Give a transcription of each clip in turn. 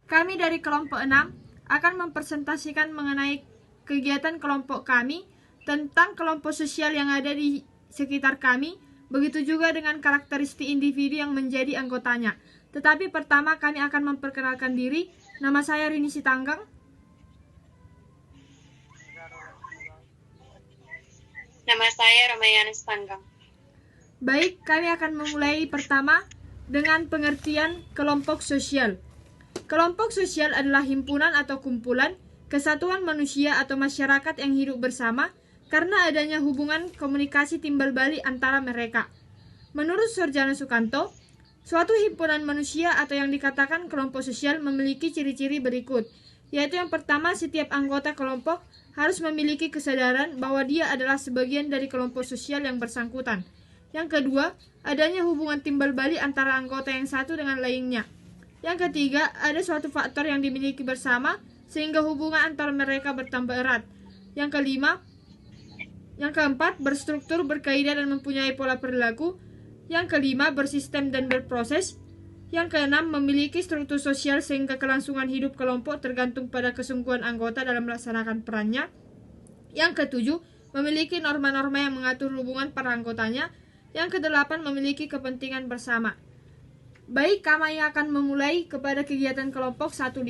Kami dari kelompok 6 akan mempresentasikan mengenai kegiatan kelompok kami tentang kelompok sosial yang ada di sekitar kami, begitu juga dengan karakteristik individu yang menjadi anggotanya. Tetapi pertama kami akan memperkenalkan diri. Nama saya Rini Sitanggang. Nama saya Ramayana Sitanggang. Baik, kami akan memulai pertama dengan pengertian kelompok sosial. Kelompok sosial adalah himpunan atau kumpulan, kesatuan manusia atau masyarakat yang hidup bersama karena adanya hubungan komunikasi timbal balik antara mereka. Menurut Sorjana Sukanto, suatu himpunan manusia atau yang dikatakan kelompok sosial memiliki ciri-ciri berikut, yaitu yang pertama, setiap anggota kelompok harus memiliki kesadaran bahwa dia adalah sebagian dari kelompok sosial yang bersangkutan. Yang kedua, adanya hubungan timbal balik antara anggota yang satu dengan lainnya. Yang ketiga, ada suatu faktor yang dimiliki bersama sehingga hubungan antara mereka bertambah erat. Yang keempat, berstruktur, berkaidah dan mempunyai pola perilaku. Yang kelima, bersistem dan berproses. Yang keenam, memiliki struktur sosial sehingga kelangsungan hidup kelompok tergantung pada kesungguhan anggota dalam melaksanakan perannya. Yang ketujuh, memiliki norma-norma yang mengatur hubungan para anggotanya. Yang kedelapan, memiliki kepentingan bersama. Baik, kami akan memulai kepada kegiatan kelompok 15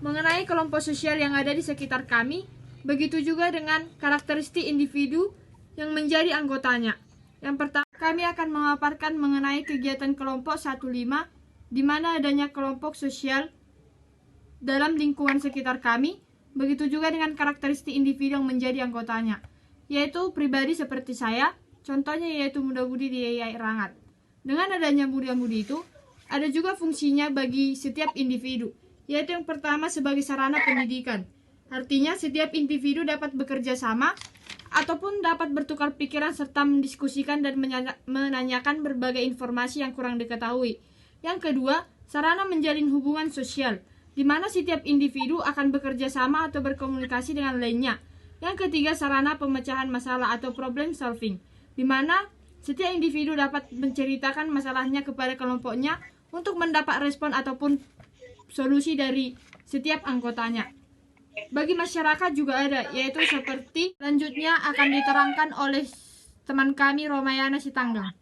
mengenai kelompok sosial yang ada di sekitar kami, begitu juga dengan karakteristik individu yang menjadi anggotanya. Yang pertama, kami akan memaparkan mengenai kegiatan kelompok 15, di mana adanya kelompok sosial dalam lingkungan sekitar kami, begitu juga dengan karakteristik individu yang menjadi anggotanya, yaitu pribadi seperti saya, contohnya yaitu muda-mudi di Yayai Rangat. Dengan adanya muda-mudi itu, ada juga fungsinya bagi setiap individu, yaitu yang pertama sebagai sarana pendidikan. Artinya setiap individu dapat bekerja sama ataupun dapat bertukar pikiran serta mendiskusikan dan menanyakan berbagai informasi yang kurang diketahui. Yang kedua, sarana menjalin hubungan sosial, di mana setiap individu akan bekerja sama atau berkomunikasi dengan lainnya. Yang ketiga, sarana pemecahan masalah atau problem solving, di mana setiap individu dapat menceritakan masalahnya kepada kelompoknya untuk mendapat respon ataupun solusi dari setiap anggotanya. Bagi masyarakat juga ada, yaitu seperti selanjutnya akan diterangkan oleh teman kami Ramayana Sitanggang.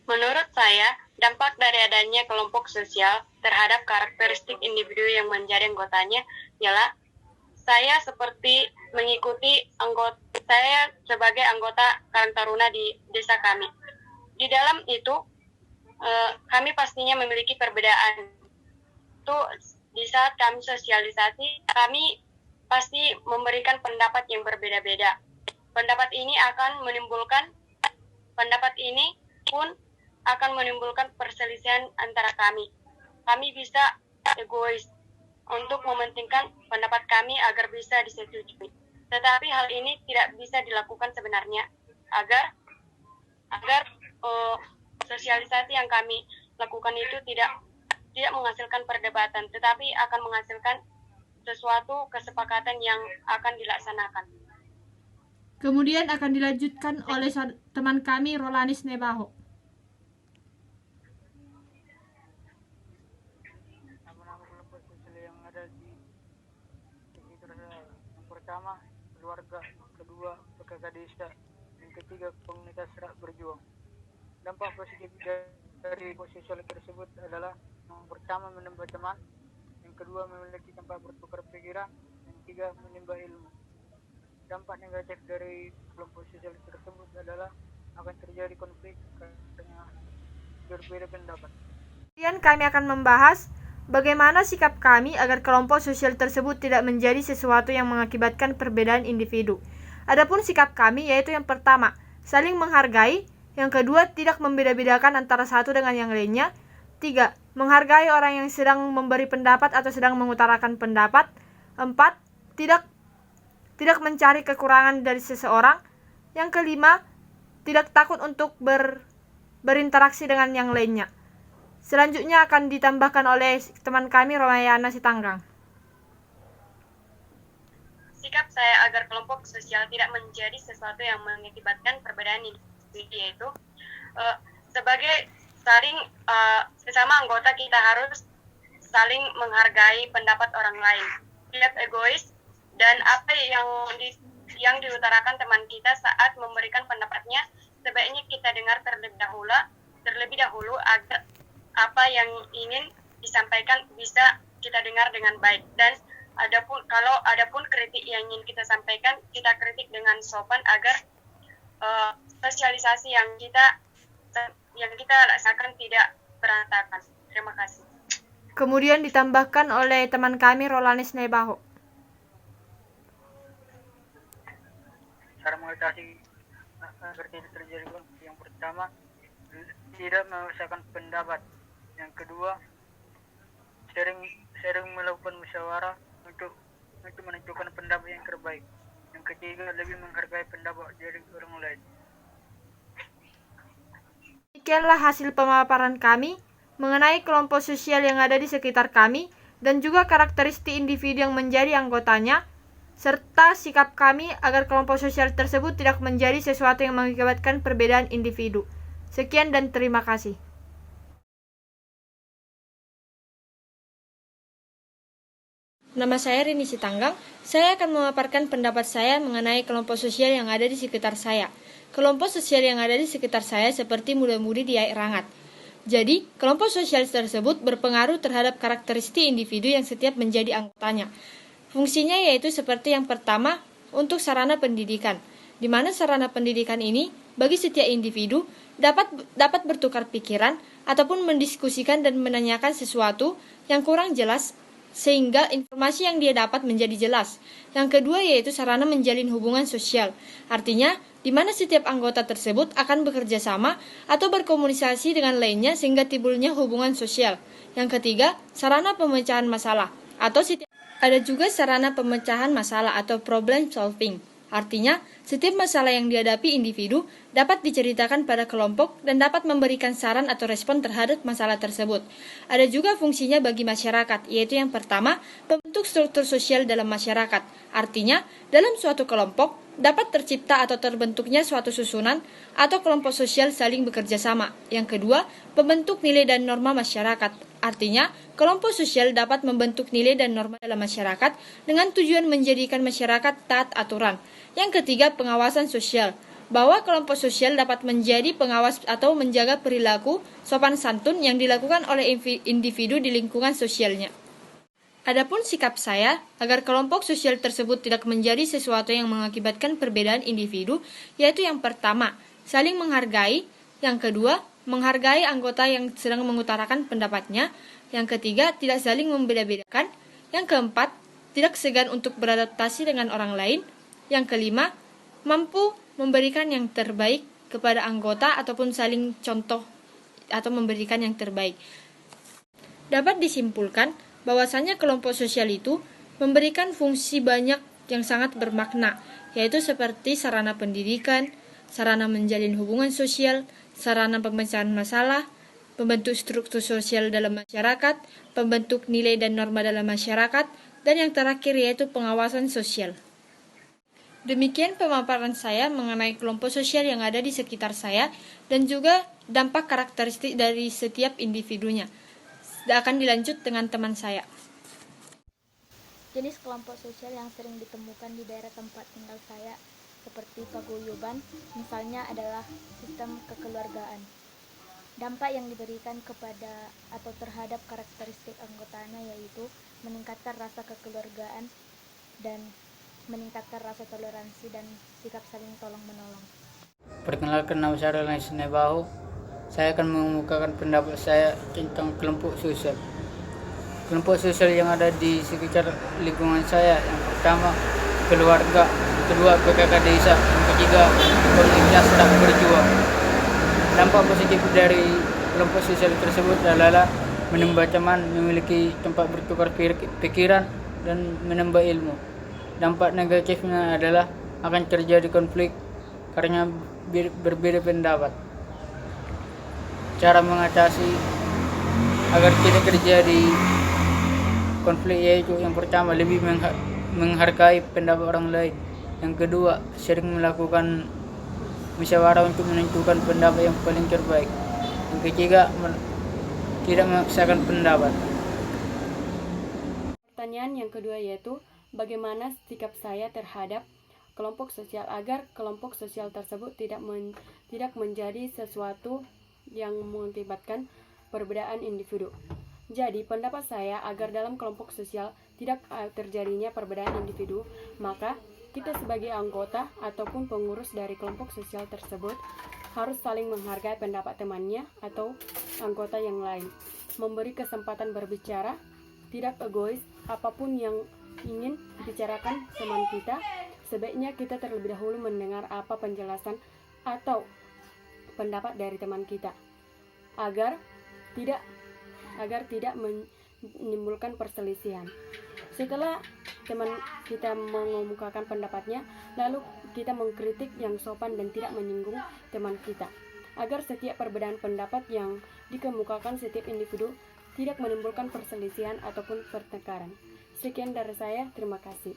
Menurut saya, dampak dari adanya kelompok sosial terhadap karakteristik individu yang menjadi anggotanya ialah saya seperti mengikuti saya sebagai anggota Karang Taruna di desa kami. Di dalam itu, kami pastinya memiliki perbedaan. Itu di saat kami sosialisasi, kami pasti memberikan pendapat yang berbeda-beda. Pendapat ini pun akan menimbulkan perselisihan antara kami. Kami bisa egois untuk mementingkan pendapat kami agar bisa disetujui. Tetapi hal ini tidak bisa dilakukan sebenarnya agar sosialisasi yang kami lakukan itu tidak menghasilkan perdebatan, tetapi akan menghasilkan sesuatu kesepakatan yang akan dilaksanakan. Kemudian akan dilanjutkan oleh teman kami Rolanis Nebaho. Nama-nama kelompok sosial yang ada di sekitar saya. Yang pertama, keluarga. Kedua, PKK desa. Yang ketiga, komunitas Rak Berjuang. Dampak positif dari kelompok sosial tersebut adalah yang pertama, menambah teman. Yang kedua, memiliki tempat bertukar pikiran. Yang ketiga, menimba ilmu. Dampak negatif dari kelompok sosial tersebut adalah akan terjadi konflik karena berbeda pendapat. Kemudian kami akan membahas bagaimana sikap kami agar kelompok sosial tersebut tidak menjadi sesuatu yang mengakibatkan perbedaan individu. Adapun sikap kami yaitu yang pertama, saling menghargai. Yang kedua, tidak membeda-bedakan antara satu dengan yang lainnya. 3. Menghargai orang yang sedang memberi pendapat atau sedang mengutarakan pendapat. 4. Tidak mencari kekurangan dari seseorang. Yang kelima, tidak takut untuk berinteraksi dengan yang lainnya. Selanjutnya akan ditambahkan oleh teman kami Ramayana Sitanggang. Sikap saya agar kelompok sosial tidak menjadi sesuatu yang mengakibatkan perbedaan individu yaitu sebagai saling sesama anggota kita harus saling menghargai pendapat orang lain, tidak egois, dan apa yang diutarakan teman kita saat memberikan pendapatnya sebaiknya kita dengar terlebih dahulu agar apa yang ingin disampaikan bisa kita dengar dengan baik. Dan kalau adapun kritik yang ingin kita sampaikan, kita kritik dengan sopan agar sosialisasi yang kita laksanakan tidak berantakan. Terima kasih. Kemudian ditambahkan oleh teman kami Rolanes Nebaho. Cara mengatasi agar tidak terjadi konflik, yang pertama, tidak memaksakan pendapat. Yang kedua, sering melakukan musyawarah untuk menentukan pendapat yang terbaik. Yang ketiga, lebih menghargai pendapat dari orang lain. Demikianlah hasil pemaparan kami mengenai kelompok sosial yang ada di sekitar kami dan juga karakteristik individu yang menjadi anggotanya, serta sikap kami agar kelompok sosial tersebut tidak menjadi sesuatu yang mengakibatkan perbedaan individu. Sekian dan terima kasih. Nama saya Rini Sitanggang. Saya akan memaparkan pendapat saya mengenai kelompok sosial yang ada di sekitar saya. Kelompok sosial yang ada di sekitar saya seperti muda-mudi di Aik Rangat. Jadi, kelompok sosial tersebut berpengaruh terhadap karakteristik individu yang setiap menjadi anggotanya. Fungsinya yaitu seperti yang pertama, untuk sarana pendidikan, di mana sarana pendidikan ini bagi setiap individu dapat bertukar pikiran ataupun mendiskusikan dan menanyakan sesuatu yang kurang jelas sehingga informasi yang dia dapat menjadi jelas. Yang kedua yaitu sarana menjalin hubungan sosial. Artinya, di mana setiap anggota tersebut akan bekerja sama atau berkomunikasi dengan lainnya sehingga timbulnya hubungan sosial. Yang ketiga, sarana pemecahan masalah ada juga sarana pemecahan masalah atau problem solving. Artinya, setiap masalah yang dihadapi individu dapat diceritakan pada kelompok dan dapat memberikan saran atau respon terhadap masalah tersebut. Ada juga fungsinya bagi masyarakat, yaitu yang pertama, membentuk struktur sosial dalam masyarakat. Artinya, dalam suatu kelompok dapat tercipta atau terbentuknya suatu susunan atau kelompok sosial saling bekerja sama. Yang kedua, membentuk nilai dan norma masyarakat. Artinya, kelompok sosial dapat membentuk nilai dan norma dalam masyarakat dengan tujuan menjadikan masyarakat taat aturan. Yang ketiga, pengawasan sosial. Bahwa kelompok sosial dapat menjadi pengawas atau menjaga perilaku sopan santun yang dilakukan oleh individu di lingkungan sosialnya. Adapun sikap saya agar kelompok sosial tersebut tidak menjadi sesuatu yang mengakibatkan perbedaan individu, yaitu yang pertama, saling menghargai. Yang kedua, menghargai anggota yang sedang mengutarakan pendapatnya. Yang ketiga, tidak saling membeda-bedakan. Yang keempat, tidak segan untuk beradaptasi dengan orang lain. Yang kelima, mampu memberikan yang terbaik kepada anggota ataupun saling contoh atau memberikan yang terbaik. Dapat disimpulkan bahwasanya kelompok sosial itu memberikan fungsi banyak yang sangat bermakna, yaitu seperti sarana pendidikan, sarana menjalin hubungan sosial, sarana pemecahan masalah, membentuk struktur sosial dalam masyarakat, pembentuk nilai dan norma dalam masyarakat, dan yang terakhir yaitu pengawasan sosial. Demikian pemaparan saya mengenai kelompok sosial yang ada di sekitar saya dan juga dampak karakteristik dari setiap individunya. Akan dilanjut dengan teman saya. Jenis kelompok sosial yang sering ditemukan di daerah tempat tinggal saya seperti paguyuban, misalnya adalah sistem kekeluargaan. Dampak yang diberikan kepada atau terhadap karakteristik anggotanya yaitu meningkatkan rasa kekeluargaan dan meningkatkan rasa toleransi dan sikap saling tolong-menolong. Perkenalkan, nama saya Rolanes Nebaho. Saya akan mengemukakan pendapat saya tentang kelompok sosial. Kelompok sosial yang ada di sekitar lingkungan saya, yang pertama keluarga, kedua PKK desa, yang ketiga komunitas sedang berjuang. Dampak positif dari kelompok sosial tersebut adalah menambah teman, memiliki tempat bertukar pikiran, dan menambah ilmu. Dampak negatifnya adalah akan terjadi konflik karena berbeda pendapat. Cara mengatasi agar tidak terjadi konflik yaitu yang pertama, lebih menghargai pendapat orang lain. Yang kedua, sering melakukan musyawarah untuk menentukan pendapat yang paling terbaik. Yang ketiga, tidak memaksakan pendapat. Pertanyaan yang kedua yaitu, bagaimana sikap saya terhadap kelompok sosial agar kelompok sosial tersebut tidak menjadi sesuatu yang mengakibatkan perbedaan individu. Jadi, pendapat saya agar dalam kelompok sosial tidak terjadinya perbedaan individu, maka kita sebagai anggota ataupun pengurus dari kelompok sosial tersebut harus saling menghargai pendapat temannya atau anggota yang lain, memberi kesempatan berbicara, tidak egois. Apapun yang ingin dibicarakan teman kita, sebaiknya kita terlebih dahulu mendengar apa penjelasan atau pendapat dari teman kita, agar tidak menimbulkan perselisihan. Setelah teman kita mengemukakan pendapatnya, lalu kita mengkritik yang sopan dan tidak menyinggung teman kita, agar setiap perbedaan pendapat yang dikemukakan setiap individu tidak menimbulkan perselisihan ataupun pertengkaran. Sekian dari saya, terima kasih.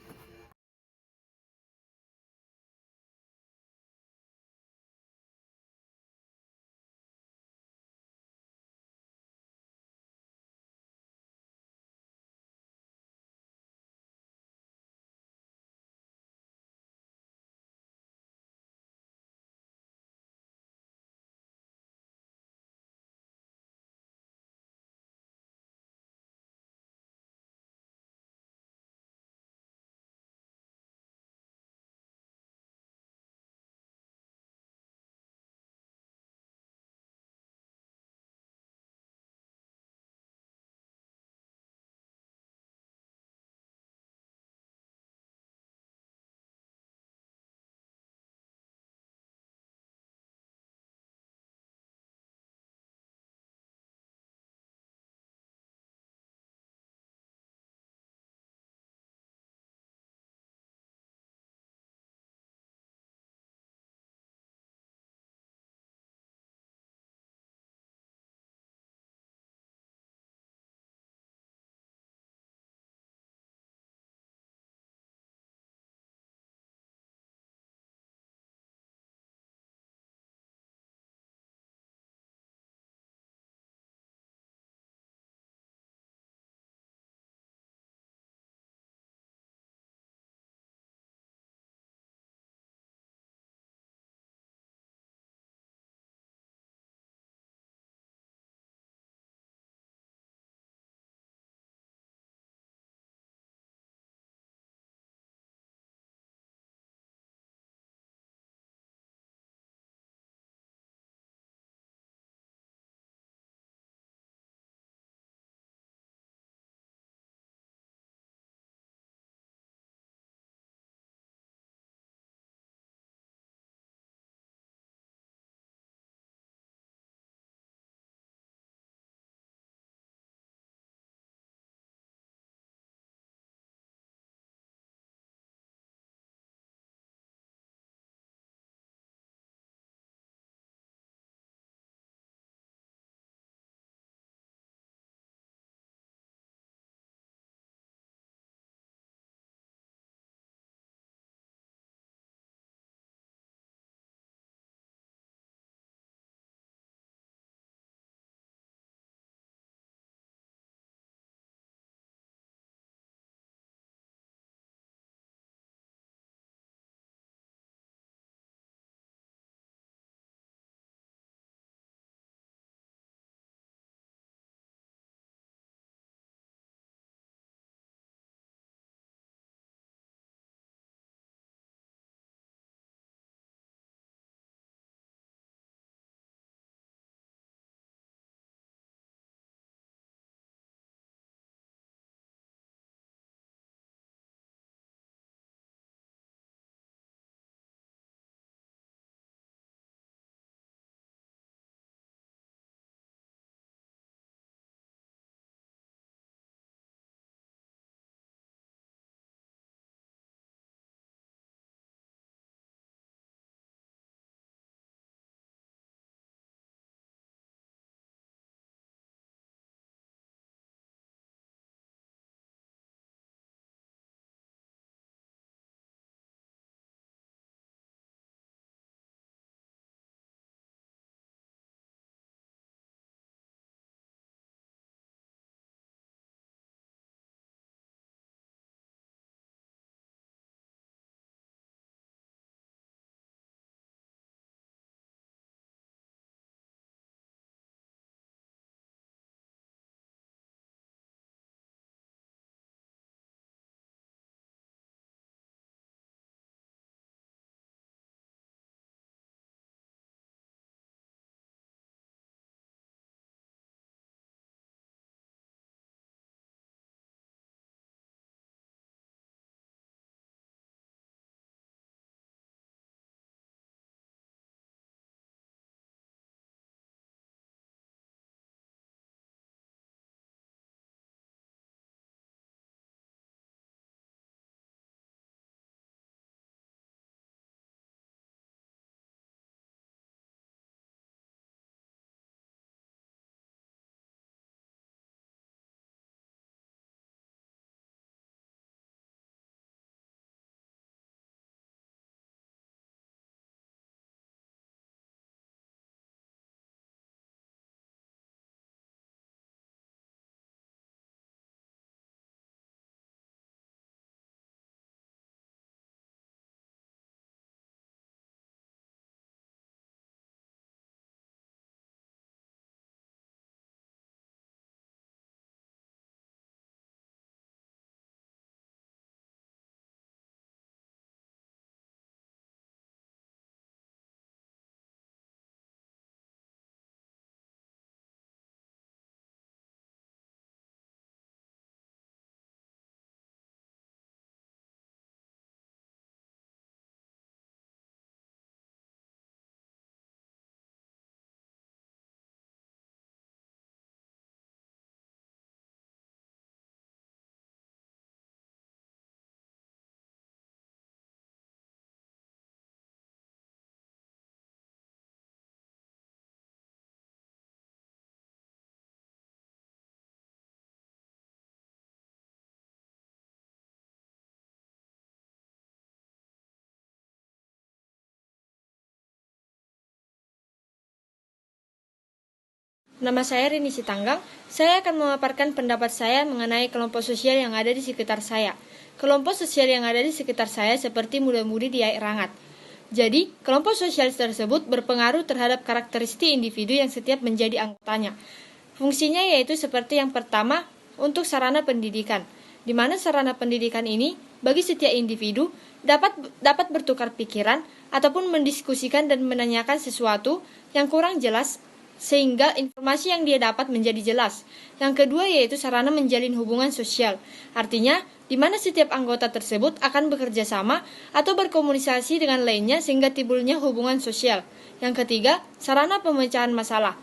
Nama saya Rini Sitanggang. Saya akan memaparkan pendapat saya mengenai kelompok sosial yang ada di sekitar saya. Kelompok sosial yang ada di sekitar saya seperti muda-mudi di Aik Rangat. Jadi, kelompok sosial tersebut berpengaruh terhadap karakteristik individu yang setiap menjadi anggotanya. Fungsinya yaitu seperti yang pertama, untuk sarana pendidikan, di mana sarana pendidikan ini bagi setiap individu dapat bertukar pikiran ataupun mendiskusikan dan menanyakan sesuatu yang kurang jelas sehingga informasi yang dia dapat menjadi jelas. Yang kedua yaitu sarana menjalin hubungan sosial. Artinya, di mana setiap anggota tersebut akan bekerja sama atau berkomunikasi dengan lainnya sehingga timbulnya hubungan sosial. Yang ketiga, sarana pemecahan masalah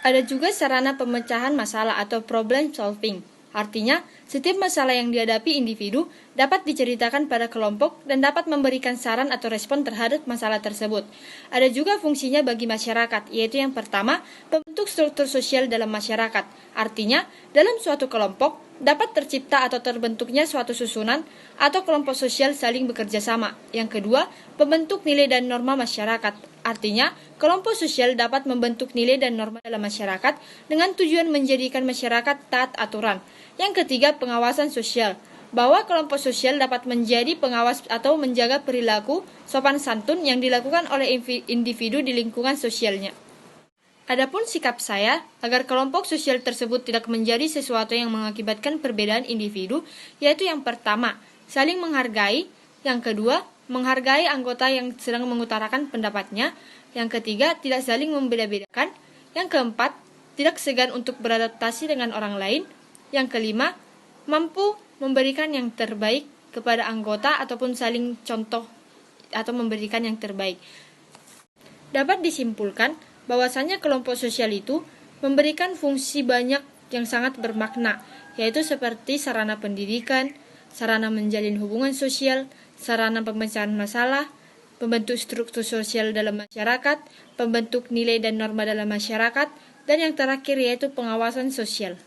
ada juga sarana pemecahan masalah atau problem solving. Artinya, setiap masalah yang dihadapi individu dapat diceritakan pada kelompok dan dapat memberikan saran atau respon terhadap masalah tersebut. Ada juga fungsinya bagi masyarakat, yaitu yang pertama, membentuk struktur sosial dalam masyarakat. Artinya, dalam suatu kelompok, dapat tercipta atau terbentuknya suatu susunan atau kelompok sosial saling bekerja sama. Yang kedua, membentuk nilai dan norma masyarakat. Artinya, kelompok sosial dapat membentuk nilai dan norma dalam masyarakat dengan tujuan menjadikan masyarakat taat aturan. Yang ketiga, pengawasan sosial. Bahwa kelompok sosial dapat menjadi pengawas atau menjaga perilaku sopan santun yang dilakukan oleh individu di lingkungan sosialnya. Adapun sikap saya agar kelompok sosial tersebut tidak menjadi sesuatu yang mengakibatkan perbedaan individu, yaitu yang pertama, saling menghargai, yang kedua, menghargai anggota yang sedang mengutarakan pendapatnya, yang ketiga, tidak saling membeda-bedakan, yang keempat, tidak segan untuk beradaptasi dengan orang lain, yang kelima, mampu memberikan yang terbaik kepada anggota ataupun saling contoh atau memberikan yang terbaik. Dapat disimpulkan bahwasanya kelompok sosial itu memberikan fungsi banyak yang sangat bermakna, yaitu seperti sarana pendidikan, sarana menjalin hubungan sosial, sarana pemecahan masalah, pembentuk struktur sosial dalam masyarakat, pembentuk nilai dan norma dalam masyarakat, dan yang terakhir yaitu pengawasan sosial.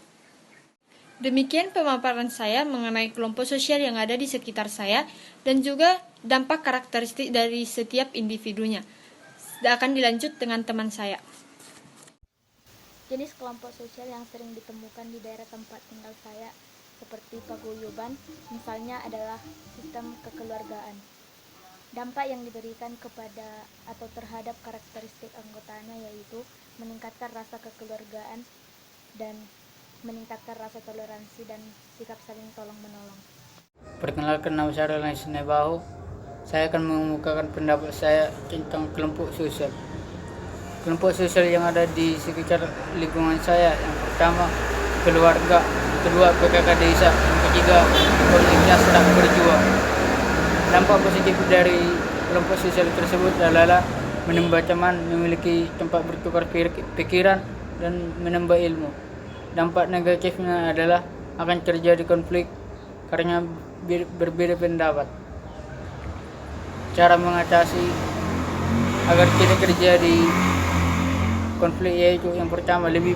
Demikian pemaparan saya mengenai kelompok sosial yang ada di sekitar saya dan juga dampak karakteristik dari setiap individunya. Akan dilanjut dengan teman saya. Jenis kelompok sosial yang sering ditemukan di daerah tempat tinggal saya seperti paguyuban, misalnya adalah sistem kekeluargaan. Dampak yang diberikan kepada atau terhadap karakteristik anggotanya yaitu meningkatkan rasa kekeluargaan dan meningkatkan rasa toleransi dan sikap saling tolong-menolong. Perkenalkan, nama saya Rini Sitanggang. Saya akan mengemukakan pendapat saya tentang kelompok sosial. Kelompok sosial yang ada di sekitar lingkungan saya, yang pertama keluarga, kedua PKK desa, yang ketiga komunitas sedang berjuang. Dampak positif dari kelompok sosial tersebut adalah menambah teman, memiliki tempat bertukar pikiran, dan menambah ilmu. Dampak negatifnya adalah akan terjadi konflik karena berbeda pendapat. Cara mengatasi agar tidak terjadi konflik yaitu yang pertama, lebih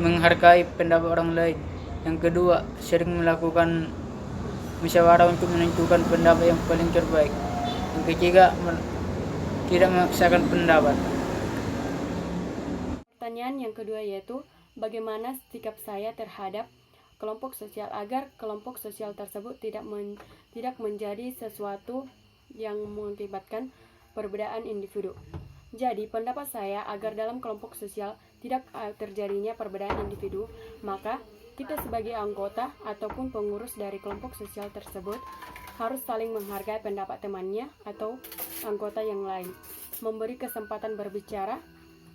menghargai pendapat orang lain. Yang kedua, sering melakukan musyawarah untuk menentukan pendapat yang paling terbaik. Yang ketiga, tidak memaksakan pendapat. Pertanyaan yang kedua yaitu, bagaimana sikap saya terhadap kelompok sosial agar kelompok sosial tersebut tidak menjadi sesuatu yang mengakibatkan perbedaan individu. Jadi, pendapat saya agar dalam kelompok sosial tidak terjadinya perbedaan individu, maka kita sebagai anggota ataupun pengurus dari kelompok sosial tersebut harus saling menghargai pendapat temannya atau anggota yang lain, memberi kesempatan berbicara,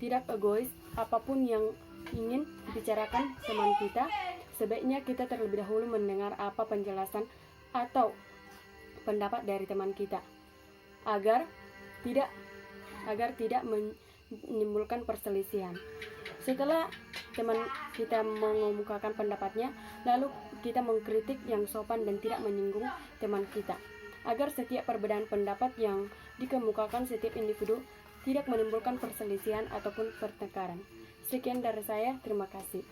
tidak egois. Apapun yang ingin dibicarakan teman kita, sebaiknya kita terlebih dahulu mendengar apa penjelasan atau pendapat dari teman kita agar tidak menimbulkan perselisihan. Setelah teman kita mengemukakan pendapatnya, lalu kita mengkritik yang sopan dan tidak menyinggung teman kita, agar setiap perbedaan pendapat yang dikemukakan setiap individu tidak menimbulkan perselisihan ataupun pertengkaran. Sekian dari saya, terima kasih.